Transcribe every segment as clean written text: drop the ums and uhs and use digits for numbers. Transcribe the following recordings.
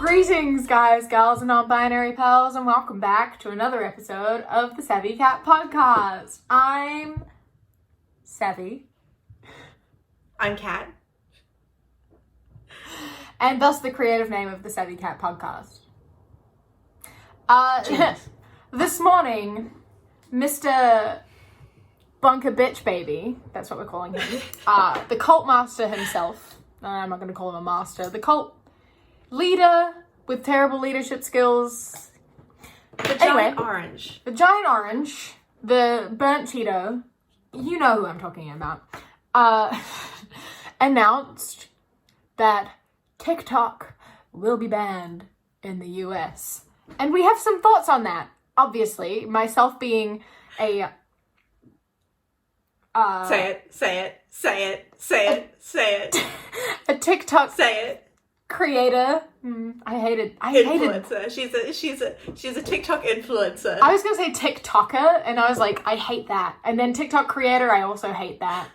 Greetings, guys, gals, and non-binary pals, and welcome back to another episode of the SavvyCat podcast. I'm Savvy. I'm Cat. And thus the creative name of the SavvyCat podcast. This morning, Mr. Bunker Bitch Baby, that's what we're calling him, the cult master himself, I'm not going to call him a master, the cult leader with terrible leadership skills. The giant orange. The giant orange, the burnt Cheeto, you know who I'm talking about, announced that TikTok will be banned in the US. And we have some thoughts on that, obviously. Myself being a... say it. A TikTok... Say it. Creator. I hated... Influencer. She's a TikTok influencer. I was going to say TikToker, and I was like, I hate that. And then TikTok creator, I also hate that.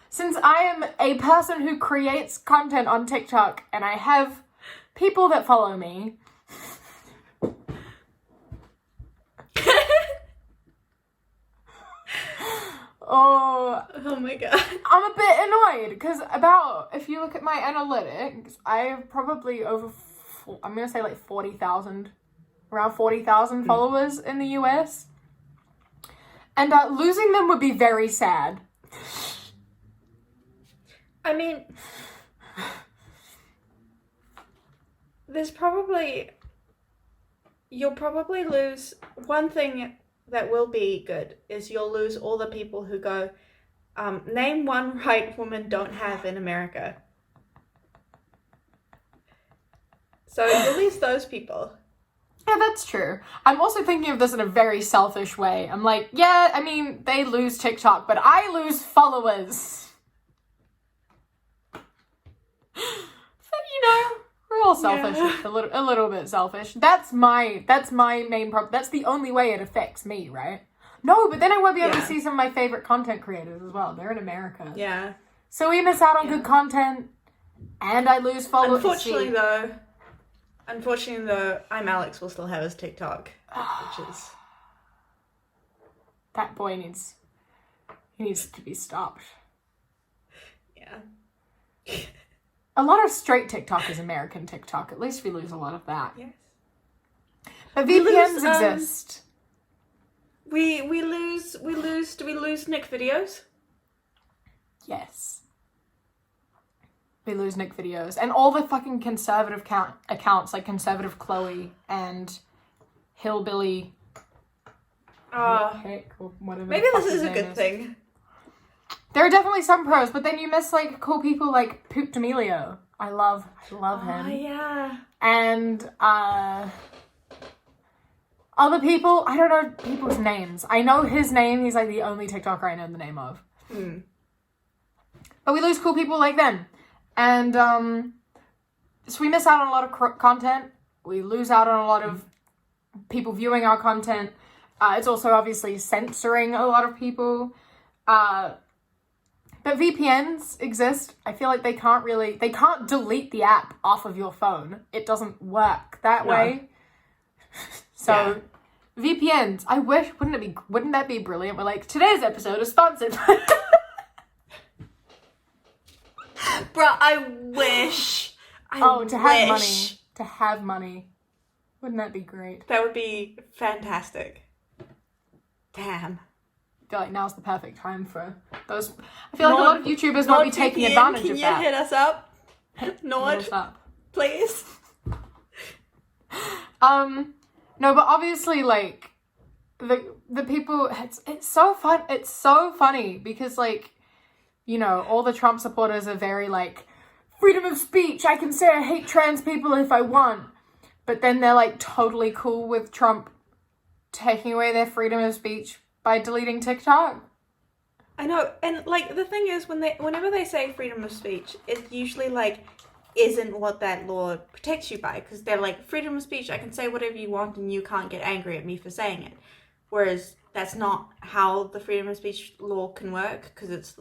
Since I am a person who creates content on TikTok, and I have people that follow me... Oh my god. I'm a bit annoyed because if you look at my analytics, I have probably I'm going to say like 40,000, around 40,000 followers in the US. And losing them would be very sad. I mean, you'll probably lose one thing. That will be good is you'll lose all the people who go, name one right women don't have in America. So you'll lose those people. Yeah, that's true. I'm also thinking of this in a very selfish way. I'm like, yeah, I mean, they lose TikTok, but I lose followers. So, we're all selfish, yeah. a little bit selfish. That's my main problem. That's the only way it affects me, right? No, but then I won't be able to see some of my favorite content creators as well. They're in America. Yeah. So we miss out on good content, and I lose followers. Unfortunately though, I'm Alex will still have his TikTok, which is... That boy needs to be stopped. Yeah. A lot of straight TikTok is American TikTok. At least we lose a lot of that. Yes. But VPNs exist. We lose. Do we lose Nick videos? Yes. We lose Nick videos. And all the fucking conservative accounts, like Conservative Chloe and Hillbilly. Heck, or whatever. Maybe this is a good thing. There are definitely some pros, but then you miss, like, cool people like Poop D'Amelio. I love him. Oh, yeah. And, other people, I don't know people's names. I know his name, he's, like, the only TikToker I know the name of. But we lose cool people like them. And, so we miss out on a lot of content. We lose out on a lot of people viewing our content. It's also obviously censoring a lot of people. But VPNs exist. I feel like they can't delete the app off of your phone. It doesn't work that way. So, VPNs, I wish, wouldn't that be brilliant? We're like, today's episode is sponsored by... Bruh, I wish. To have money. Wouldn't that be great? That would be fantastic. Damn. I feel like now's the perfect time for those. I feel like a lot of YouTubers won't be taking advantage of that. Can you hit us up? Nord, hit us up. Please. No, but obviously, like, the people, it's so fun. It's so funny because, like, all the Trump supporters are very, like, freedom of speech. I can say I hate trans people if I want. But then they're, like, totally cool with Trump taking away their freedom of speech by deleting TikTok. I know, and like the thing is, whenever they say freedom of speech, it usually like isn't what that law protects you by, because they're like, freedom of speech, I can say whatever you want and you can't get angry at me for saying it. Whereas that's not how the freedom of speech law can work, because it's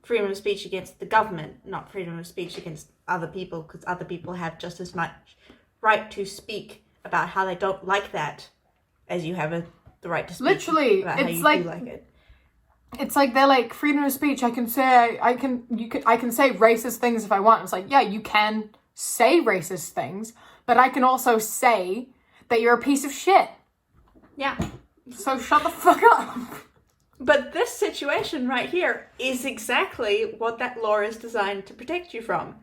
freedom of speech against the government, not freedom of speech against other people, because other people have just as much right to speak about how they don't like that, as you have the right to speak Literally, about how it's you like, do like it. It's like they're like, freedom of speech. I can say I can say racist things if I want. It's like, yeah, you can say racist things, but I can also say that you're a piece of shit. Yeah. So shut the fuck up. But this situation right here is exactly what that law is designed to protect you from.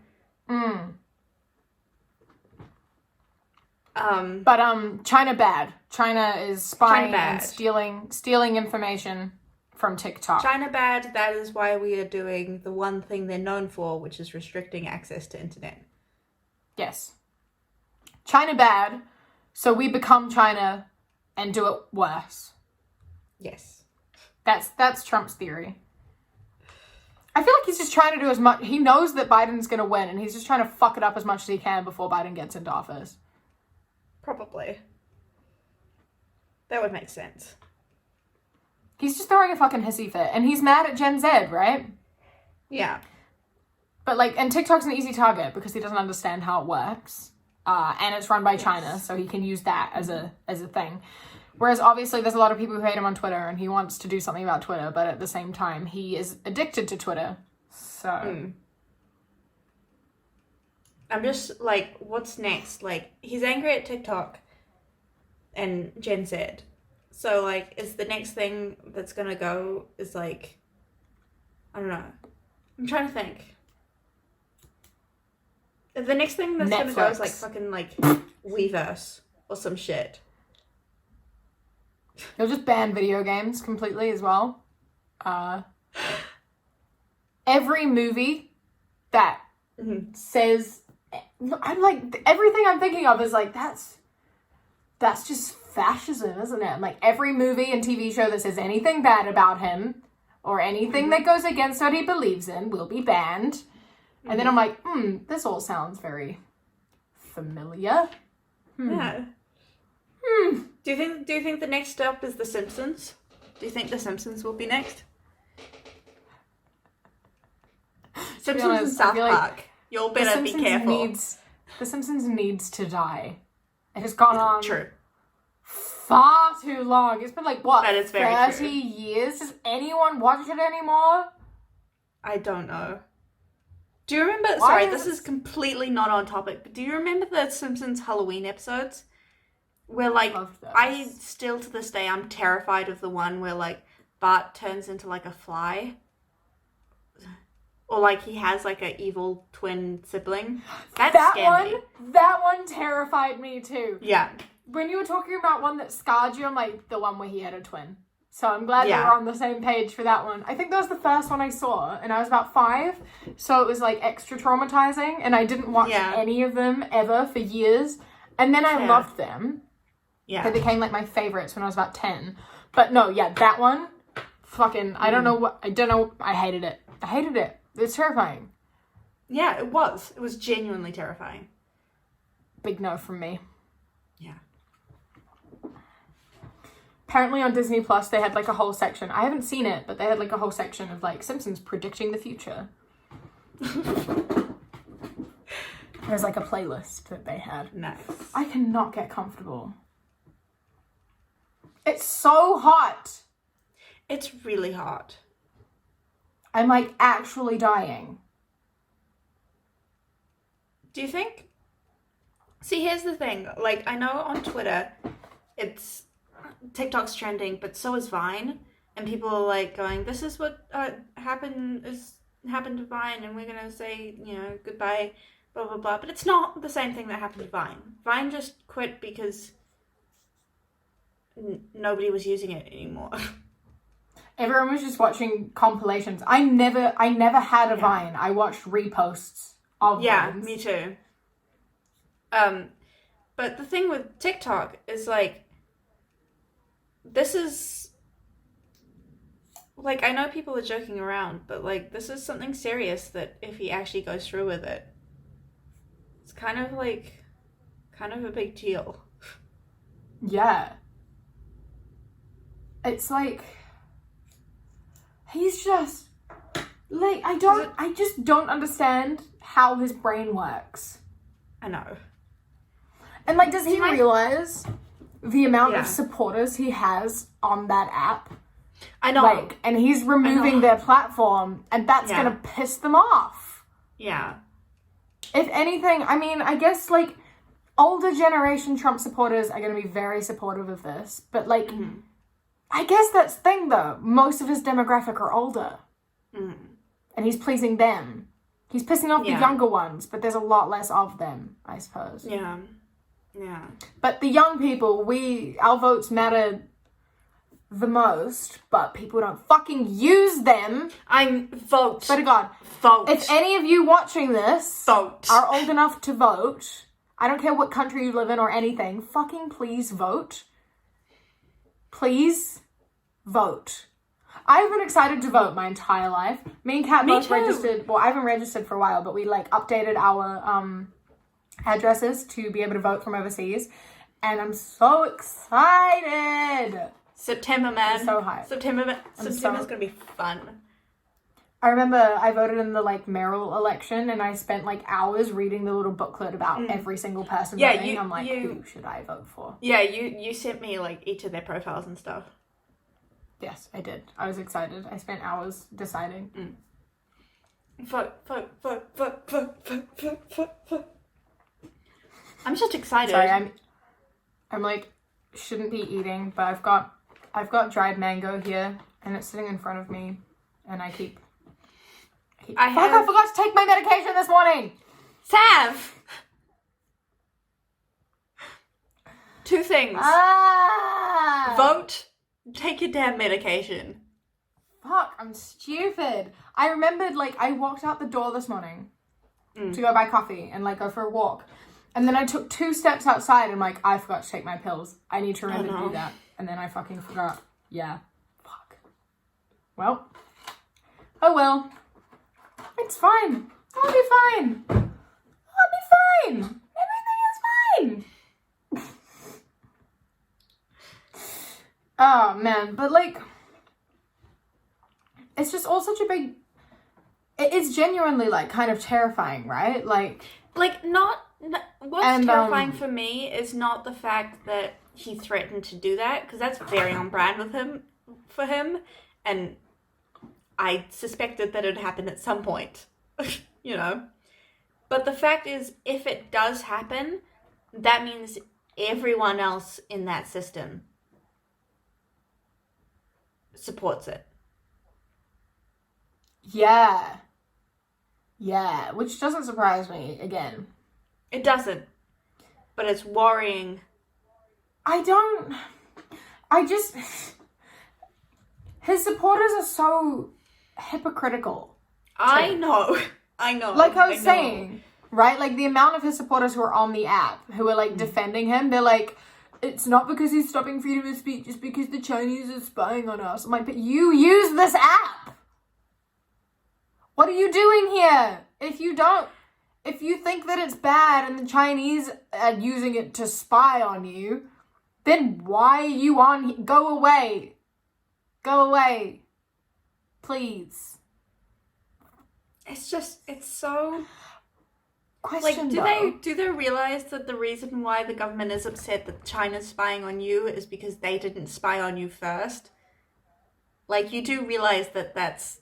But China bad. China is spying China and stealing information from TikTok. China bad, that is why we are doing the one thing they're known for, which is restricting access to internet. Yes. China bad, so we become China and do it worse. Yes. That's Trump's theory. I feel like he's just trying to do as much. He knows that Biden's going to win, and he's just trying to fuck it up as much as he can before Biden gets into office. Probably. That would make sense. He's just throwing a fucking hissy fit, and he's mad at Gen Z, right? Yeah. But like, and TikTok's an easy target because he doesn't understand how it works, and it's run by China, so he can use that as a thing. Whereas obviously there's a lot of people who hate him on Twitter, and he wants to do something about Twitter, but at the same time he is addicted to Twitter. So I'm just like, what's next? Like, he's angry at TikTok and Gen Z. So like, is the next thing that's gonna go is like, I don't know. I'm trying to think. The next thing that's gonna go is like fucking like Weverse or some shit. He'll just ban video games completely as well. Every movie that says, I'm like, everything I'm thinking of is like, that's just fascism, isn't it? Like, every movie and TV show that says anything bad about him or anything that goes against what he believes in will be banned. And then I'm like, this all sounds very familiar. Yeah. Do you think the next step is The Simpsons? Do you think The Simpsons will be next? Simpsons and South Park. You'll better be careful. The Simpsons needs to die. It has gone on True. far too long. It's been like, what, That is very 30 true. years? Does anyone watch it anymore? I don't know. Do you remember... Why sorry, is this it- is completely not on topic, but do you remember the Simpsons Halloween episodes? Where, like, Loved those. I still to this day, I'm terrified of the one where, like, Bart turns into, like, a fly. Or, like, he has, like, an evil twin sibling. That scared me. That one terrified me too. Yeah. When you were talking about one that scarred you, I'm like, the one where he had a twin. So I'm glad Yeah. that we're on the same page for that one. I think that was the first one I saw, and I was about 5, so it was, like, extra traumatizing, and I didn't watch any of them ever for years. And then I loved them. Yeah. They became, like, my favorites when I was about 10. But no, yeah, that one, fucking, I don't know, I hated it. It's terrifying. Yeah, it was. It was genuinely terrifying. Big no from me. Yeah. Apparently on Disney Plus, they had, like, a whole section. I haven't seen it, but they had, like, a whole section of, like, Simpsons predicting the future. There's, like, a playlist that they had. Nice. I cannot get comfortable. It's so hot. It's really hot. I'm, like, actually dying. Do you think... See, here's the thing. Like, I know on Twitter, it's... TikTok's trending, but so is Vine. And people are, like, going, this is what happened to Vine, and we're gonna say, you know, goodbye, blah, blah, blah. But it's not the same thing that happened to Vine. Vine just quit because nobody was using it anymore. Everyone was just watching compilations. I never had a Vine. I watched reposts of Vines. Me too. But the thing with TikTok is, like, this is, like, I know people are joking around, but, like, this is something serious that if he actually goes through with it, it's kind of a big deal. Yeah. It's like, he's just, like, I just don't understand how his brain works. I know. And, like, does he Can I- realize the amount Yeah. of supporters he has on that app? I know. Like, and he's removing their platform, and that's Yeah. gonna piss them off. Yeah. If anything, I mean, I guess, like, older generation Trump supporters are gonna be very supportive of this, but, like, I guess that's the thing, though. Most of his demographic are older. And he's pleasing them. He's pissing off the younger ones, but there's a lot less of them, I suppose. Yeah. Yeah. But the young people, our votes matter the most, but people don't fucking use them. Vote. Swear to God. Vote. If any of you watching this Vote. are old enough to vote, I don't care what country you live in or anything, fucking please vote. Please vote. I've been excited to vote my entire life. Me and Kat both too. registered. Well, I haven't registered for a while, but we, like, updated our addresses to be able to vote from overseas. And I'm so excited. September, man. I'm so hyped. September's gonna be fun. I remember I voted in the, like, mayoral election, and I spent, like, hours reading the little booklet about every single person voting. I'm like, who should I vote for? Yeah, you sent me, like, each of their profiles and stuff. Yes, I did. I was excited. I spent hours deciding. Vote. I'm just excited. Sorry, I'm like, shouldn't be eating, but I've got dried mango here, and it's sitting in front of me, and I forgot to take my medication this morning. Sav! 2 things. Vote. Take your damn medication. Fuck, I'm stupid. I remembered, like, I walked out the door this morning to go buy coffee and, like, go for a walk. And then I took 2 steps outside and, like, I forgot to take my pills. I need to remember to do that. And then I fucking forgot. Yeah. Fuck. Well. Oh well. It's fine. I'll be fine. I'll be fine. Everything is fine. Oh, man. But, like, it's just all such a big... It's genuinely, like, kind of terrifying, right? Like, what's terrifying for me is not the fact that he threatened to do that, because that's very on brand for him, and I suspected that it would happen at some point, you know? But the fact is, if it does happen, that means everyone else in that system supports it. Yeah. Yeah, which doesn't surprise me, again. It doesn't. But it's worrying. His supporters are so hypocritical. I know. Like I was saying, right? Like, the amount of his supporters who are on the app, who are, like, defending him, they're like, it's not because he's stopping freedom of speech, it's because the Chinese are spying on us. I'm like, but you use this app! What are you doing here? If you think that it's bad and the Chinese are using it to spy on you, then why are you on here? Go away. Go away. Please. It's so... Question, do they realize that the reason why the government is upset that China's spying on you is because they didn't spy on you first? Like, you do realize that that's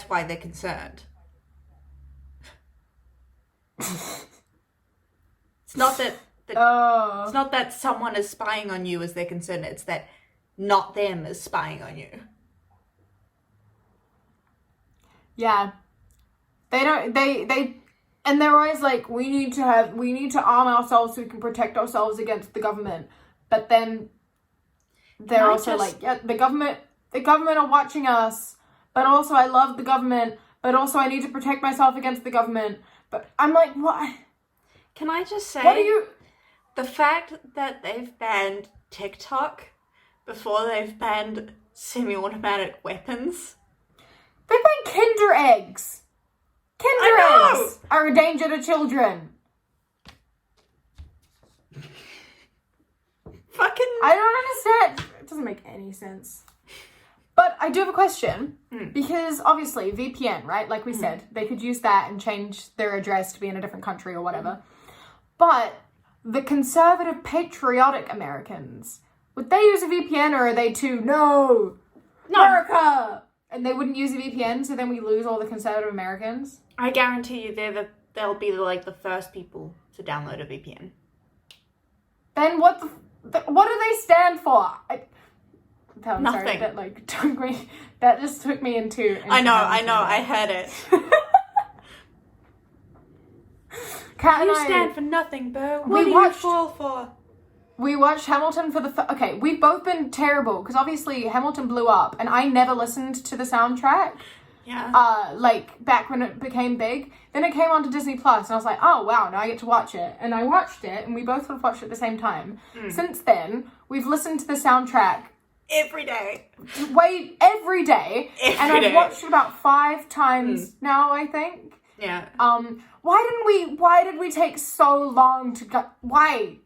why they're concerned. It's not that it's not that someone is spying on you as they're concerned, it's that not them is spying on you. Yeah. And they're always like, we need to arm ourselves so we can protect ourselves against the government. But then they're also like, yeah, the government are watching us, but also I love the government, but also I need to protect myself against the government. But I'm like, what? Can I just say, the fact that they've banned TikTok before they've banned semi-automatic weapons. They banned Kinder eggs. Kinder eggs are a danger to children. Fucking... I don't understand. It doesn't make any sense. But I do have a question, because obviously VPN, right? Like we said, they could use that and change their address to be in a different country or whatever. But the conservative, patriotic Americans, would they use a VPN, or are they too, no, America? And they wouldn't use a VPN, so then we lose all the conservative Americans? I guarantee you they'll be like the first people to download a VPN. Then what do they stand for? Nothing. Sorry, that just took me into I know, I heard it. Kat and You I stand for nothing, Bo. What do you fall for? We watched Hamilton for okay, we've both been terrible, because obviously Hamilton blew up, and I never listened to the soundtrack. Yeah. Like, back when it became big. Then it came onto Disney Plus, and I was like, oh, wow, now I get to watch it. And I watched it, and we both would have watched it at the same time. Since then, we've listened to the soundtrack every day. Every day. And I've watched it about 5 times now, I think. Yeah. Why did we take so long to go? Why?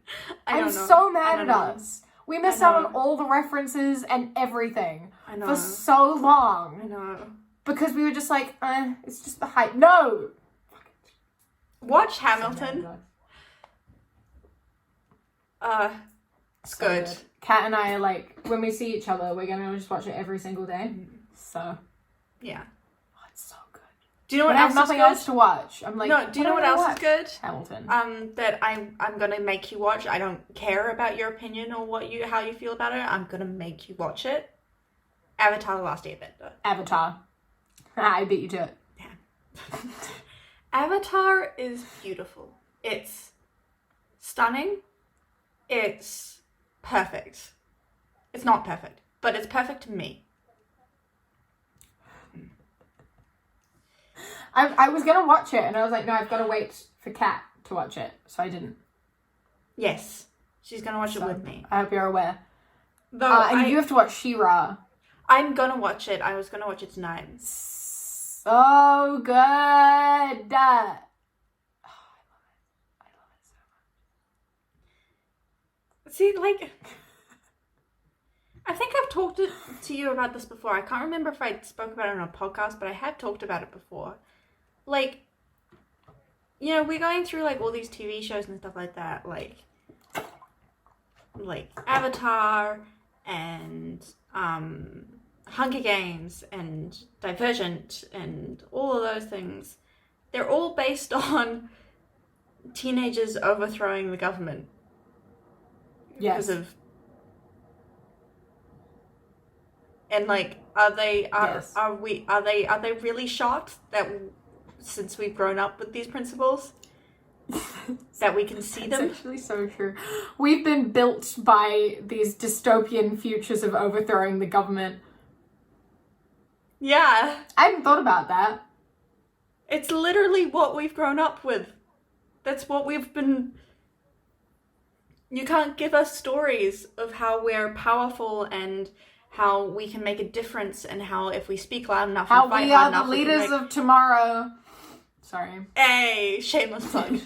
I'm so mad at us. We missed out on all the references and everything for so long. I know. Because we were just like, it's just the hype. No! Watch Hamilton. It's So good. Kat and I are like, when we see each other, we're gonna just watch it every single day. So. Yeah. Oh, it's so good. Do you know what I else have nothing is good? else to watch. I'm like, No, do you know what else is good? Hamilton. That I'm gonna make you watch. I don't care about your opinion or how you feel about it. I'm gonna make you watch it. Avatar: The Last Airbender. Avatar. I beat you to it. Yeah. Avatar is beautiful. It's stunning. It's perfect. It's not perfect, but it's perfect to me. I was gonna watch it, and I was like, no, I've got to wait for Kat to watch it, so I didn't. Yes, she's gonna watch it with me. I hope you're aware. Though you have to watch She-Ra. I'm gonna watch it. I was gonna watch it tonight. So good. I love it. I love it so much. See, like, I think I've talked to you about this before. I can't remember if I spoke about it on a podcast, but I have talked about it before. Like, you know, we're going through, like, all these TV shows and stuff like that, like Avatar and Hunger Games and Divergent and all of those things. They're all based on teenagers overthrowing the government. Yes. Because of... And, like, are they really shocked that since we've grown up with these principles that we can see them? It's actually so true. We've been built by these dystopian futures of overthrowing the government. Yeah. I hadn't thought about that. It's literally what we've grown up with. That's what we've been... You can't give us stories of how we're powerful and how we can make a difference and how if we speak loud enough How and fight we hard are enough... the leaders of tomorrow. Sorry. Hey, shameless plug.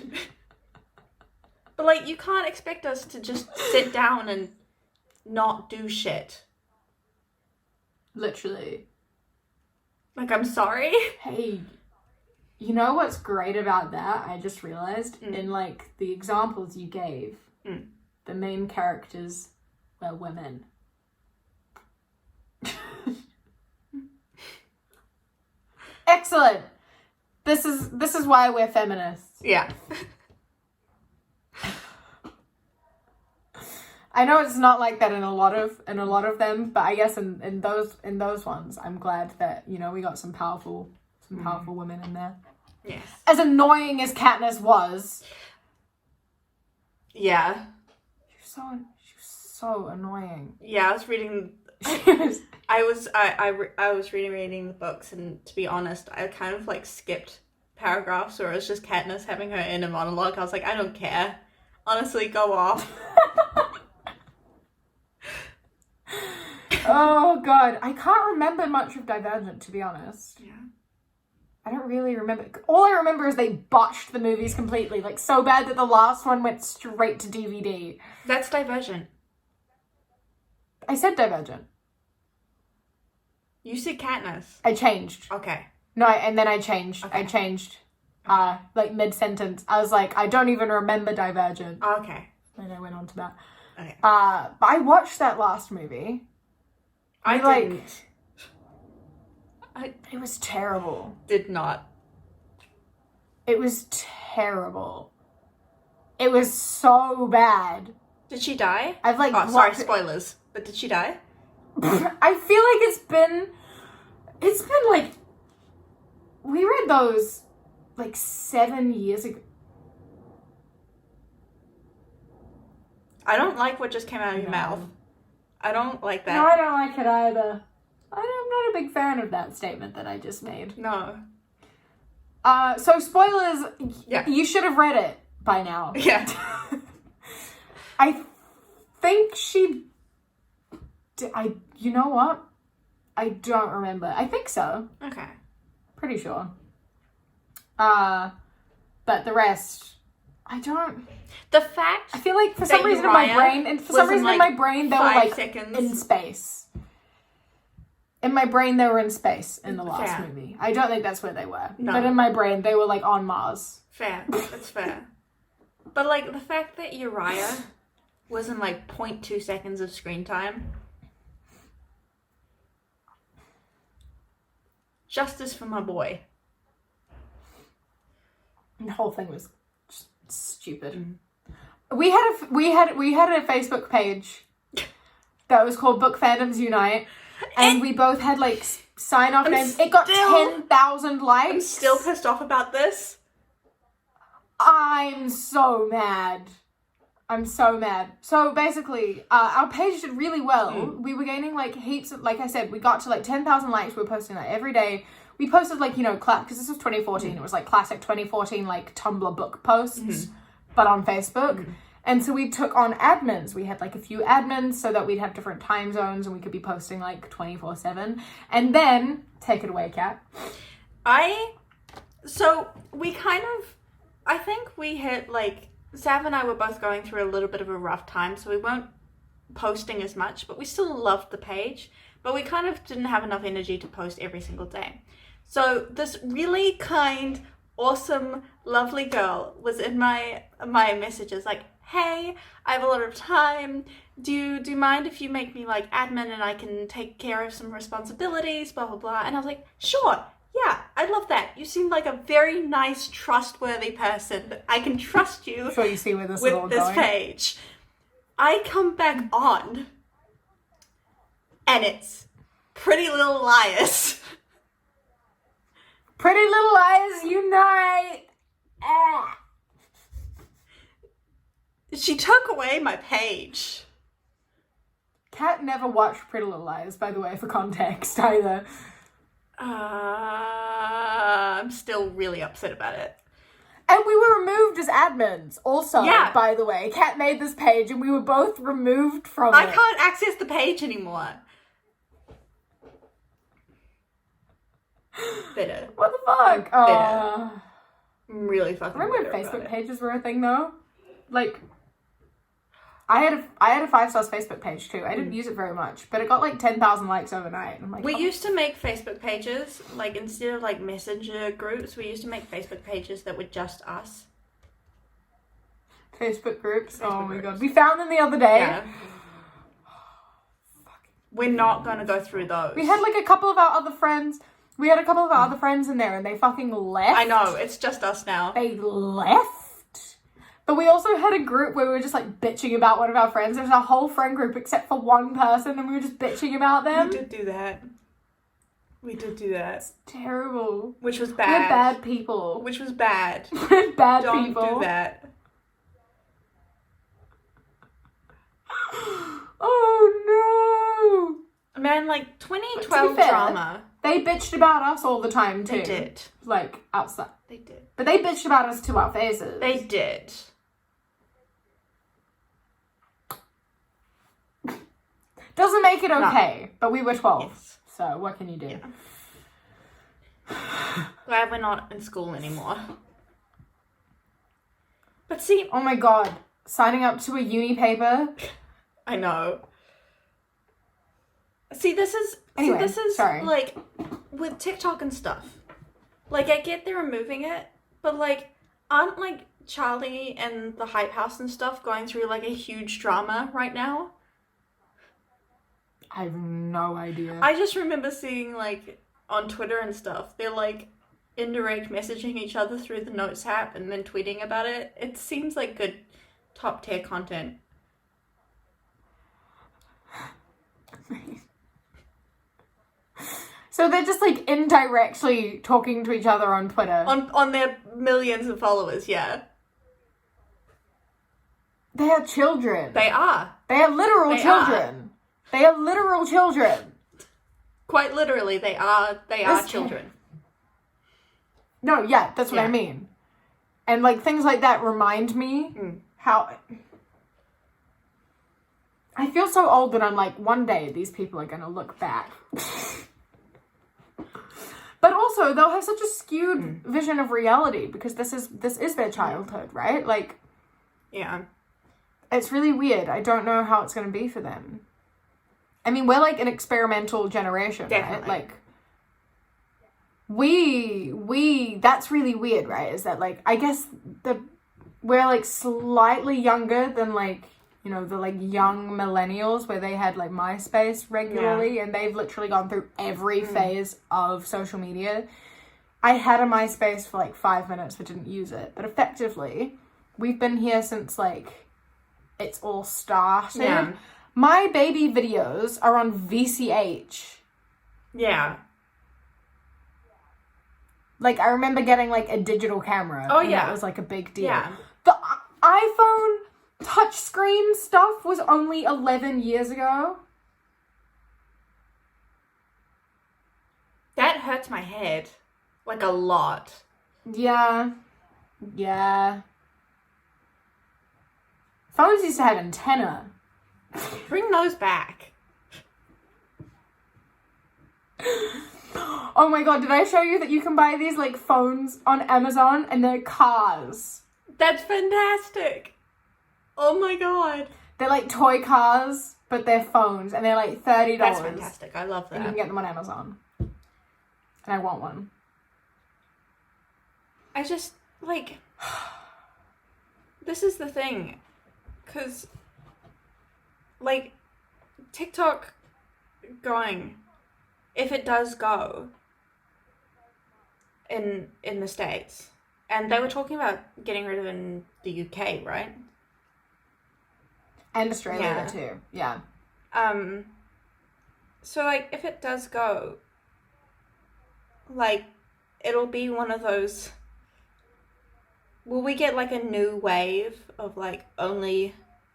But, like, you can't expect us to just sit down and not do shit. Literally. Like, I'm sorry. Hey, you know what's great about that? I just realized in, like, the examples you gave, the main characters were women. Excellent. This is why we're feminists. Yeah. I know it's not like that in a lot of them, but I guess in those ones, I'm glad that, you know, we got some powerful women in there. Yes. As annoying as Katniss was. Yeah. She was so annoying. Yeah, I was reading. I was reading the books, and to be honest, I kind of like skipped paragraphs where it was just Katniss having her inner monologue. I was like, I don't care. Honestly, go off. Oh god, I can't remember much of Divergent, to be honest. Yeah. I don't really remember. All I remember is they botched the movies completely, like so bad that the last one went straight to DVD. That's Divergent. I said Divergent. You said Katniss. I changed. Okay. No, and then I changed. Okay. I changed, like, mid-sentence. I was like, I don't even remember Divergent. Okay. And I went on to that. Okay. But I watched that last movie. I like, didn't. It was terrible. Did not. It was terrible. It was so bad. Did she die? I've, like... Oh, sorry, spoilers. But did she die? I feel like it's been, like... We read those, like, 7 years ago. I don't like what just came out of your mouth. I don't like that. No, I don't like it either. I'm not a big fan of that statement that I just made. No. So spoilers, Yeah. You should have read it by now. Yeah. I think you know what? I don't remember. I think so. Okay. Pretty sure. But the rest, I don't. The fact I feel like for some reason in my brain, they were like seconds. in space. In my brain, they were in space in the last Fair. movie. I don't think that's where they were. No. But in my brain, they were like on Mars. Fair. That's fair. But like the fact that Uriah was in like 0.2 seconds of screen time. Justice for my boy. And the whole thing was just stupid. We had a Facebook page that was called Book Fandoms Unite, and we both had like sign off names. It got 10,000 likes. I'm still pissed off about this. I'm so mad. I'm so mad. So basically, our page did really well. We were gaining like heaps of, like I said, we got to like 10,000 likes. We were posting that every day. We posted like, because this was 2014. It was like classic 2014 like Tumblr book posts, but on Facebook. And so we took on admins. We had like a few admins so that we'd have different time zones and we could be posting like 24/7. And then, take it away, Kat. So we kind of, I think we hit like, Sav and I were both going through a little bit of a rough time, so we weren't posting as much, but we still loved the page, but we kind of didn't have enough energy to post every single day. So this really kind, awesome, lovely girl was in my messages like, hey, I have a lot of time. Do you mind if you make me like admin and I can take care of some responsibilities, blah, blah, blah. And I was like, sure. Yeah, I love that. You seem like a very nice, trustworthy person. I can trust you Sure, you see where this is all with this going. page. I come back on, and it's Pretty Little Liars. Pretty Little Liars Unite! She took away my page. Kat never watched Pretty Little Liars, by the way, for context, either. I'm still really upset about it. And we were removed as admins, also, Yeah. by the way. Kat made this page, and we were both removed from I it. can't access the page anymore. Bitter. What the fuck? I'm really fucking Remember when bitter about Facebook it. pages were a thing, though? Like, I had a 5-stars Facebook page, too. I didn't use it very much, but it got, like, 10,000 likes overnight. I'm like, We oh. used to make Facebook pages, like, instead of, like, messenger groups, we used to make Facebook pages that were just us. Facebook groups? Facebook Oh my groups. god. We found them the other day. Yeah. We're not going to go through those. We had, like, a couple of our other friends. We had a couple of our other friends in there, and they fucking left. I know, it's just us now. They left. But we also had a group where we were just, like, bitching about one of our friends. There was a whole friend group except for one person, and we were just bitching about them. We did do that. We did do that. It's terrible. Which was We're bad. bad people. Which was bad. We're bad Don't people. do that. Oh, no. Man, like, 2012 fair, drama. They bitched about us all the time, too. They did. Like, outside. They did. But they bitched about us to our faces. They did. Doesn't make it okay, but we were 12. Yes. So, what can you do? Yeah. Glad we're not in school anymore. But see, Oh my god. Signing up to a uni paper. I know. Anyway, this is sorry. like with TikTok and stuff. Like, I get they're removing it, but like, aren't like Charlie and the Hype House and stuff going through like a huge drama right now? I have no idea. I just remember seeing like on Twitter and stuff, they're like indirect messaging each other through the Notes app and then tweeting about it. It seems like good top tier content. So they're just like indirectly talking to each other on Twitter. On their millions of followers, yeah. They are children. They are. They are literal children. They are literal children. Quite literally, they are children. No, yeah, that's what I mean. And like things like that remind me how I feel so old that I'm like, one day these people are gonna look back. But also they'll have such a skewed vision of reality because this is their childhood, right? Like, yeah. It's really weird. I don't know how it's gonna be for them. I mean, we're like an experimental generation, Definitely. right? Like we that's really weird, right? Is that like, I guess we're like slightly younger than like, you know, the like young millennials where they had like MySpace regularly and they've literally gone through every phase of social media. I had a MySpace for like 5 minutes but didn't use it. But effectively, we've been here since like it's all started. Yeah. My baby videos are on VCH. Yeah. Like, I remember getting like a digital camera. Oh, and yeah. that was like a big deal. Yeah. The iPhone touchscreen stuff was only 11 years ago. That hurts my head. Like, a lot. Yeah. Yeah. Phones used to have antenna. Bring those back. Oh my god, did I show you that you can buy these like phones on Amazon and they're cars? That's fantastic. Oh my god. They're like toy cars, but they're phones and they're like $30. That's fantastic. I love And you that. can get them on Amazon. And I want one. I just, like, this is the thing. Because, like, TikTok going, if it does go in the States, and they were talking about getting rid of it in the UK, right? And Australia Yeah. too. Yeah. So, like, if it does go, like, it'll be one of those... Will we get, like, a new wave of, like, only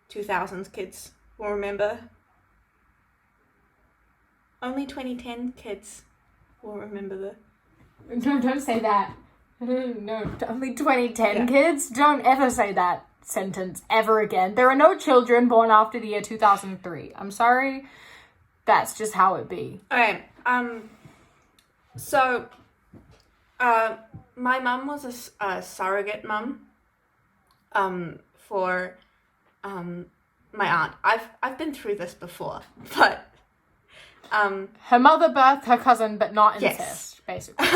2000s kids will remember? Only 2010 kids will remember the... No, don't say that. No, only 2010 kids? Don't ever say that sentence ever again. There are no children born after the year 2003. I'm sorry. That's just how it be. Okay, so, my mum was a surrogate mum, for, my aunt. I've been through this before, but, Her mother birthed her cousin, but not Yes. incest, basically.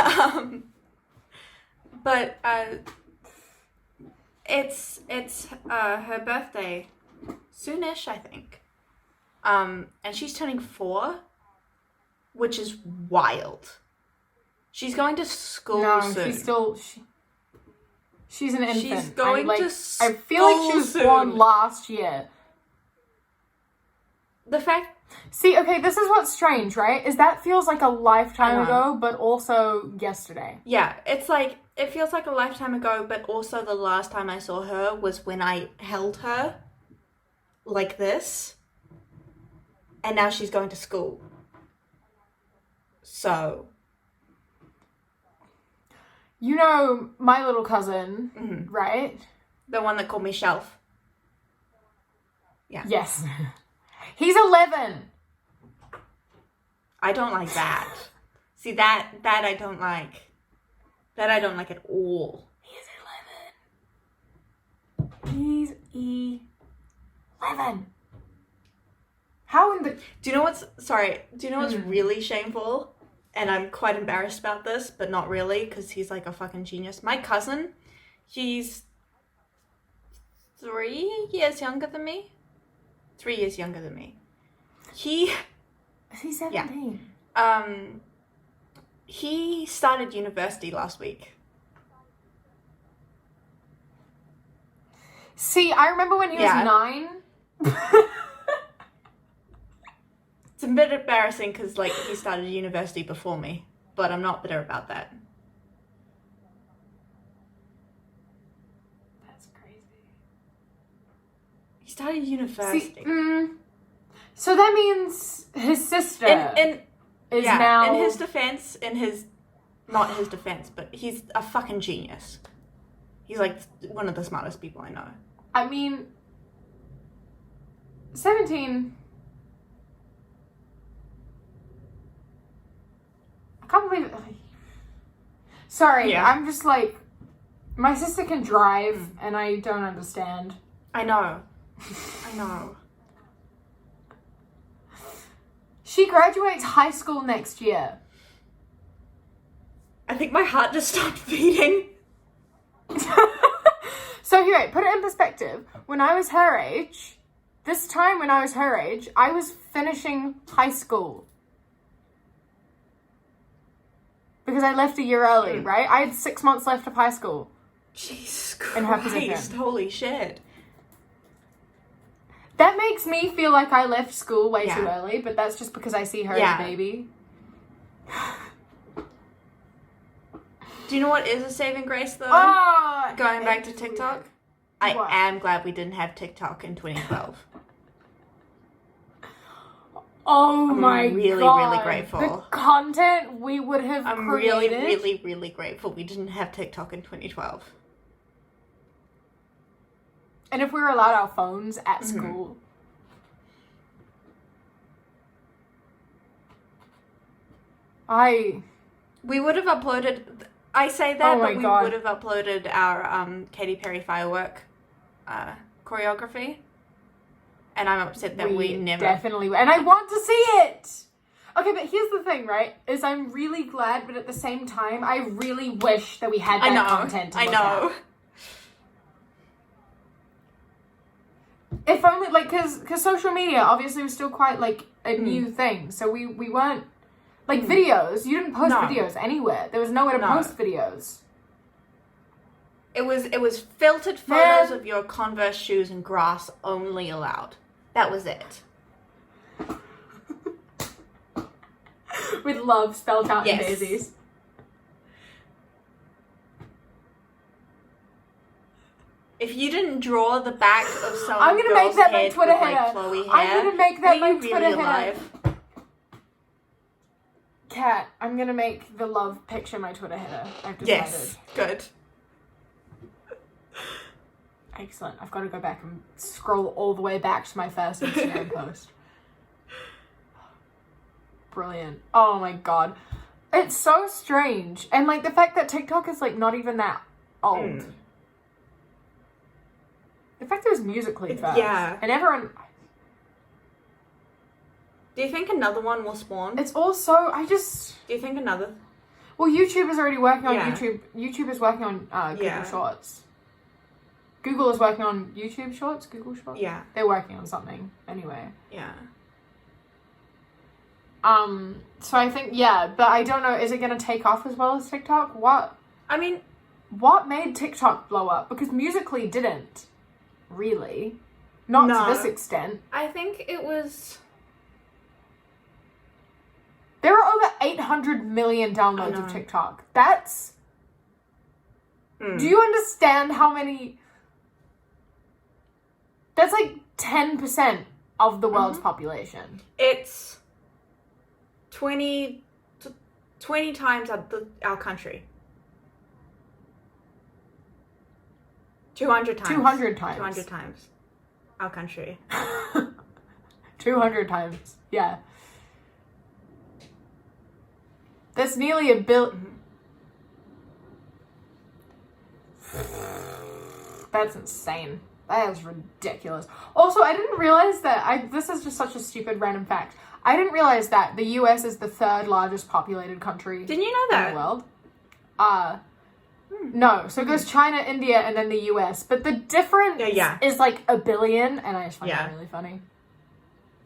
but, it's her birthday soonish, I think. And she's turning 4, which is wild. She's going to school No, soon. she's an infant. She's going to I feel like she was school born soon. last year. The fact... See, okay, this is what's strange, right? Is that feels like a lifetime I know. ago, but also yesterday. Yeah, it's like... It feels like a lifetime ago, but also the last time I saw her was when I held her like this. And now she's going to school. So... You know my little cousin, right? The one that called me Shelf. Yeah. Yes. He's 11. I don't like that. See, that I don't like. That I don't like at all. He's 11. How in the... Do you know what's really shameful? And I'm quite embarrassed about this, but not really, because he's like a fucking genius. My cousin, he's 3 years younger than me. 3 years younger than me. Is he 17? Yeah. He started university last week. See, I remember when he was 9. It's a bit embarrassing because, like, he started university before me, but I'm not bitter about that. That's crazy. He started university. So that means his sister is now... In his defense, not his defense, but he's a fucking genius. He's, like, one of the smartest people I know. I mean, 17... I can't believe it. Sorry, I'm just like... My sister can drive, and I don't understand. I know. She graduates high school next year. I think my heart just stopped beating. So here, put it in perspective. When I was her age, I was finishing high school. Because I left a year early, right? I had 6 months left of high school. Jesus In her Christ, position. holy shit. That makes me feel like I left school way too early, but that's just because I see her as a baby. Do you know what is a saving grace, though? Going back to TikTok? I am glad we didn't have TikTok in 2012. Oh my god. Really grateful. The content we would have created. I'm really grateful we didn't have TikTok in 2012. And if we were allowed our phones at school. We would have uploaded... I say that, but we would have uploaded our Katy Perry firework choreography. And I'm upset that we never... Definitely. And I want to see it! Okay, but here's the thing, right? Is I'm really glad, but at the same time, I really wish that we had that content to look at. If only, like, because social media obviously was still quite, like, a new thing. So we weren't... Like, videos. You didn't post videos anywhere. There was nowhere to post videos. It was filtered photos of your Converse shoes and grass only allowed. That was it. With love spelled out in daisies. If you didn't draw the back of some I'm gonna girl's make that my head Twitter with, like, header. flowy hair, I'm gonna make that my really Twitter header. alive? Cat, I'm gonna make the love picture my Twitter header. I've decided. Yes, good. Excellent. I've got to go back and scroll all the way back to my first Instagram post. Brilliant. Oh my god. It's so strange. And, like, the fact that TikTok is, like, not even that old. The fact that it was Musical.ly first. Yeah. And everyone... Do you think another one will spawn? It's also... Do you think another... Well, YouTube is already working on YouTube. YouTube is working on Google Shorts. Google is working on YouTube Shorts? Google Shorts? Yeah. They're working on something. Anyway. Yeah. So I think, but I don't know, is it going to take off as well as TikTok? What made TikTok blow up? Because Musical.ly didn't, really. Not to this extent. I think it was... There are over 800 million downloads of TikTok. That's... Do you understand how many... That's like 10% of the world's population. It's 20 times our country. 200 times. 200 times. 200 times our country. 200 times. Yeah. That's nearly a billion. That's insane. That is ridiculous. Also, I didn't realize that, this is just such a stupid random fact. I didn't realize that the US is the 3rd largest populated country Didn't you know that? in the world. No, so it goes China, India, and then the US. But the difference is like a billion, and I just find that really funny.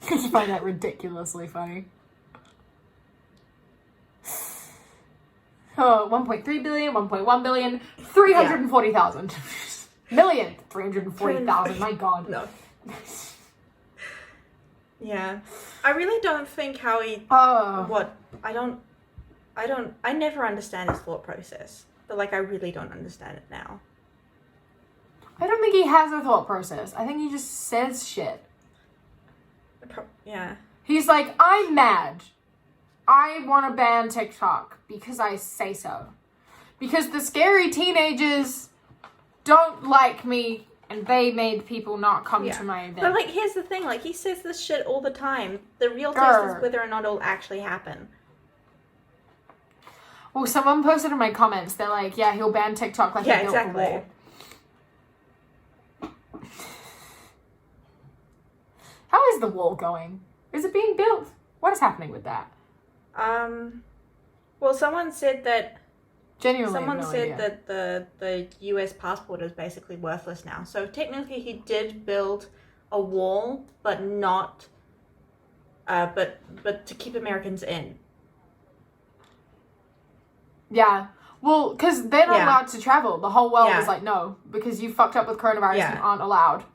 I just find that ridiculously funny. Oh, 1.3 billion, 1.1 billion, 340,000. Million, 340,000, my god. No. Yeah. I really don't think how he... I never understand his thought process. But, like, I really don't understand it now. I don't think he has a thought process. I think he just says shit. Yeah. He's like, I'm mad. I want to ban TikTok because I say so. Because the scary teenagers don't like me and they made people not come to my event. But, like, here's the thing. Like, he says this shit all the time. The real test is whether or not it'll actually happen. Well, someone posted in my comments, they're like, yeah, he'll ban TikTok like he built the wall. How is the wall going? Is it being built? What is happening with that? Well, someone said that... Genuinely, someone no said idea. that the US passport is basically worthless now. So technically he did build a wall, but not... but to keep Americans in. Yeah. Well, because they're not allowed to travel. The whole world is like, no, because you fucked up with coronavirus and aren't allowed.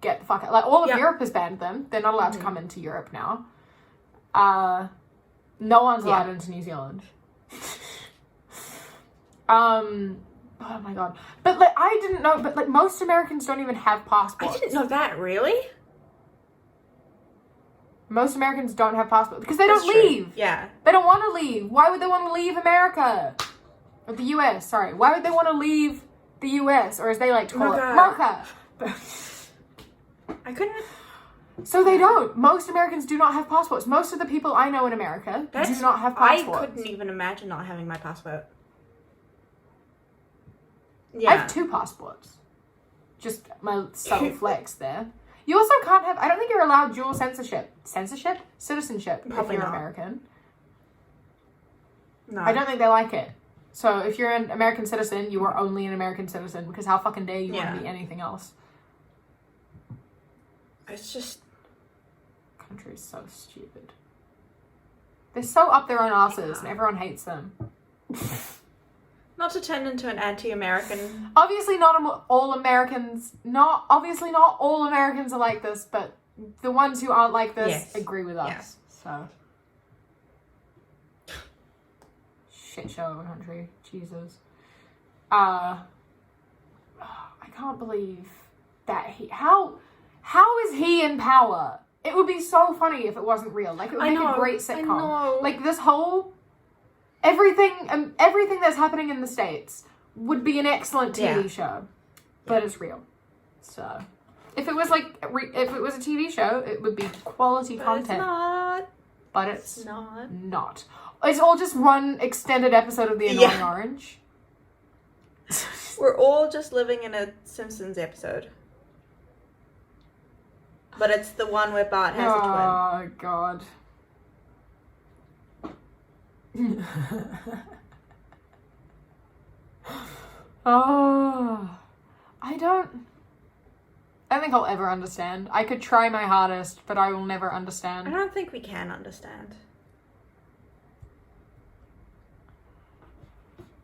Get the fuck out. Like, all of Europe has banned them. They're not allowed to come into Europe now. No one's allowed into New Zealand. Oh my god. But, like, I didn't know, but, like, most Americans don't even have passports. I didn't know that, really? Most Americans don't have passports because they don't leave. Yeah. They don't want to leave. Why would they want to leave America? Or the US, sorry. Why would they want to leave the US? Or as they like to call it, America. I couldn't... So they don't. Most Americans do not have passports. Most of the people I know in America do not have passports. I couldn't even imagine not having my passport. Yeah. I have 2 passports. Just my subtle flex there. You also can't have... I don't think you're allowed dual censorship. Censorship? Citizenship. Probably if you're not. American. No. I don't think they like it. So if you're an American citizen, you are only an American citizen because how fucking dare you want to be anything else? It's just... Country is so stupid. They're so up their own asses and everyone hates them. Not to turn into an anti-American... Obviously not all Americans... Obviously not all Americans are like this, but the ones who aren't like this agree with us. So... Shit show of a country. Jesus. I can't believe that how is he in power? It would be so funny if it wasn't real. Like, it would make a great sitcom. I know. Like, this whole... Everything that's happening in the States would be an excellent TV show. But it's real. So... If it was, like... if it was a TV show, it would be quality content. It's not. But it's not. Not. It's all just one extended episode of The Annoying Orange. We're all just living in a Simpsons episode. But it's the one where Bart has a twin. Oh, God. I don't think I'll ever understand. I could try my hardest, but I will never understand. I don't think we can understand.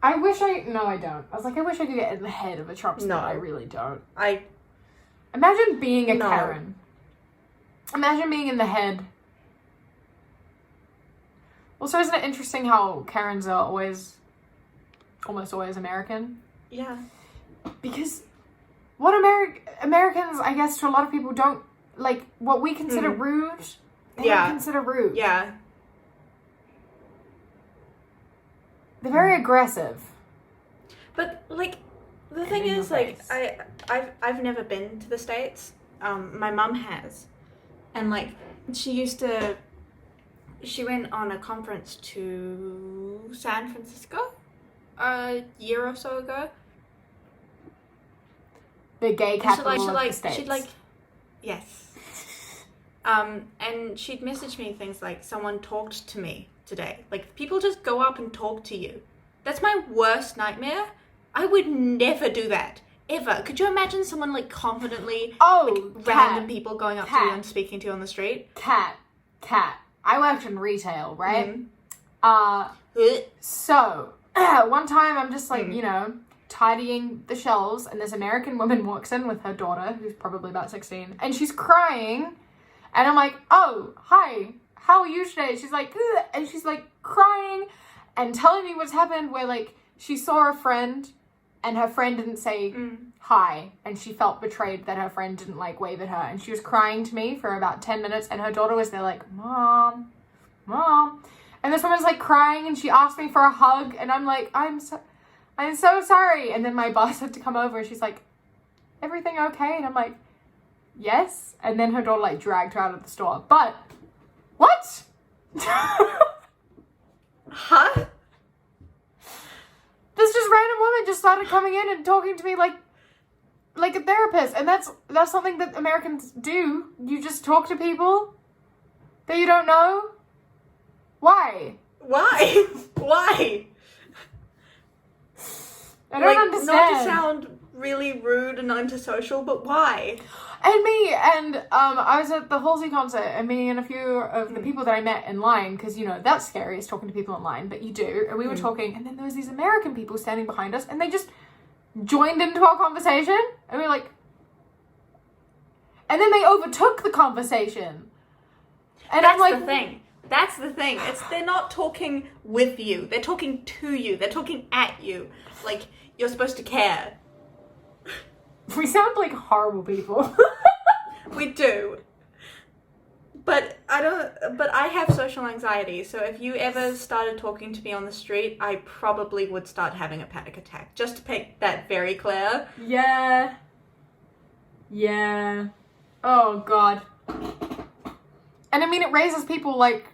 No, I don't. I was like, I wish I could get in the head of a Trump star. I really don't. I Imagine being a Karen. Imagine being in the head. Also, isn't it interesting how Karens are almost always American? Yeah. Because what Americans, I guess, to a lot of people don't, like, what we consider rude, they don't consider rude. Yeah. They're very aggressive. But, like, the thing is, like, I've never been to the States. My mum has. And, like, she went on a conference to San Francisco a year or so ago. The gay capital of the States. She'd like, yes. And she'd message me things like, someone talked to me today. Like, people just go up and talk to you. That's my worst nightmare. I would never do that. Ever. Could you imagine someone, like, confidently, random people going up to you and speaking to you on the street? Cat. I worked in retail, right? So, one time I'm just, like, you know, tidying the shelves, and this American woman walks in with her daughter, who's probably about 16, and she's crying, and I'm like, oh, hi, how are you today? She's like, ugh, and she's, like, crying, and telling me what's happened, where, like, she saw a friend, and her friend didn't say hi, and she felt betrayed that her friend didn't, like, wave at her, and she was crying to me for about 10 minutes, and her daughter was there, like, Mom, and this woman's, like, crying, and she asked me for a hug, and I'm like, I'm so sorry, and then my boss had to come over, and she's like, everything okay? And I'm like, yes, and then her daughter, like, dragged her out of the store, but, what? Huh? This just random woman just started coming in and talking to me like a therapist, and that's something that Americans do. You just talk to people that you don't know. Why? Why? I don't understand. Not to sound really rude and antisocial, but why? And I was at the Halsey concert, and me and a few of the people that I met in line, because, you know, that's scary, is talking to people in line, but you do, and we were talking, and then there was these American people standing behind us, and they just joined into our conversation, and we were like, and then they overtook the conversation, and That's I'm like, the thing. That's the thing. They're not talking with you. They're talking to you. They're talking at you. Like, you're supposed to care. We sound like horrible people. We do. But I have social anxiety, so if you ever started talking to me on the street, I probably would start having a panic attack. Just to make that very clear. Yeah. Oh, God. And I mean, it raises people like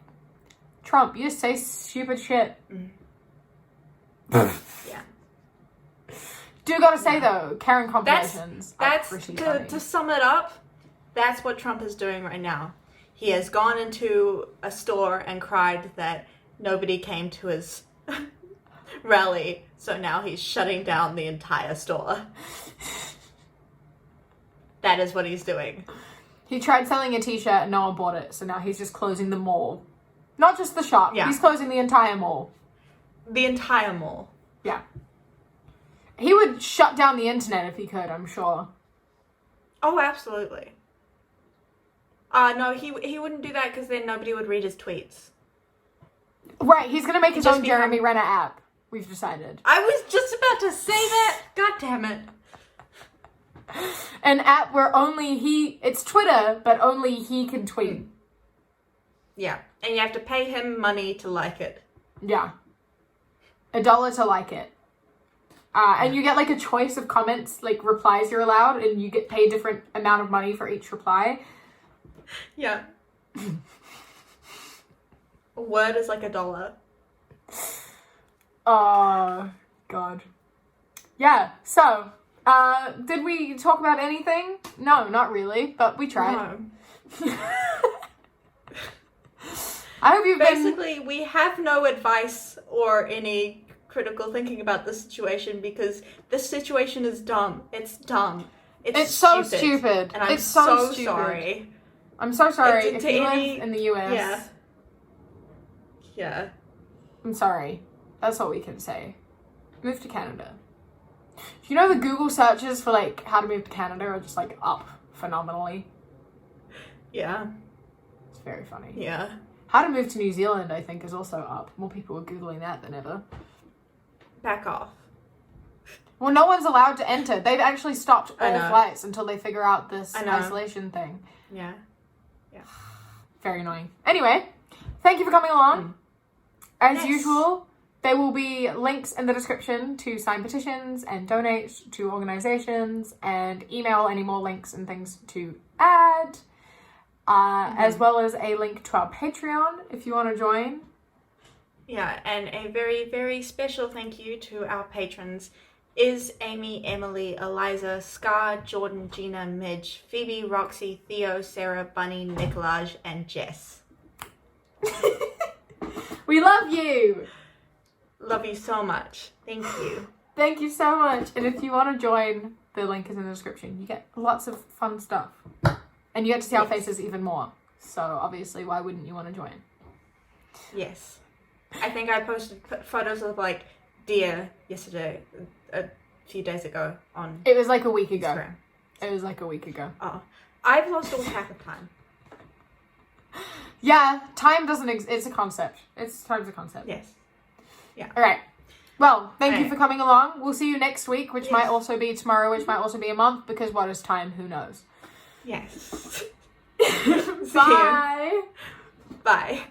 Trump. You just say stupid shit. Yeah. Do gotta say, though, Karen compilations are pretty funny. To sum it up, that's what Trump is doing right now. He has gone into a store and cried that nobody came to his rally, so now he's shutting down the entire store. That is what he's doing. He tried selling a t-shirt and no one bought it, so now he's just closing the mall. Not just the shop, he's closing the entire mall. The entire mall. Yeah. He would shut down the internet if he could, I'm sure. Oh, absolutely. No, he wouldn't do that because then nobody would read his tweets. Right, he's gonna make his own Jeremy Renner app. We've decided. I was just about to say that. God damn it. An app where it's Twitter, but only he can tweet. Yeah, and you have to pay him money to like it. Yeah. $1 to like it. And you get, like, a choice of comments, like, replies you're allowed, and you get paid different amount of money for each reply. Yeah. A word is like $1. Oh, God. Yeah, so, did we talk about anything? No, not really, but we tried. No. I hope you've Basically, we have no advice or any critical thinking about this situation because this situation is dumb. It's dumb. It's so stupid. And I'm so stupid. Sorry. I'm so sorry. If you live in the US. Yeah. I'm sorry. That's all we can say. Move to Canada. You know the Google searches for, like, how to move to Canada are just, like, up phenomenally. Yeah. It's very funny. Yeah. How to move to New Zealand, I think, is also up. More people are Googling that than ever. Back off. Well, no one's allowed to enter. They've actually stopped all flights until they figure out this isolation thing. Yeah. Very annoying. Anyway, thank you for coming along. As usual, there will be links in the description to sign petitions and donate to organizations and email any more links and things to add. As well as a link to our Patreon if you want to join. Yeah, and a very, very special thank you to our patrons, Iz, Amy, Emily, Eliza, Scar, Jordan, Gina, Midge, Phoebe, Roxy, Theo, Sarah, Bunny, Nicolaj, and Jess. We love you! Love you so much. Thank you. Thank you so much. And if you want to join, the link is in the description. You get lots of fun stuff. And you get to see our faces even more. So obviously, why wouldn't you want to join? Yes. I think I posted photos of like deer yesterday, a few days ago on It was like a week ago. Instagram. It was like a week ago. Oh. I've lost all track of time. Yeah, time doesn't it's a concept. Time's a concept. Yes. Yeah. All right. Well, thank you Alright. for coming along. We'll see you next week, which Yes. might also be tomorrow, which might also be a month, because what is time? Who knows? Yes. Bye. Bye.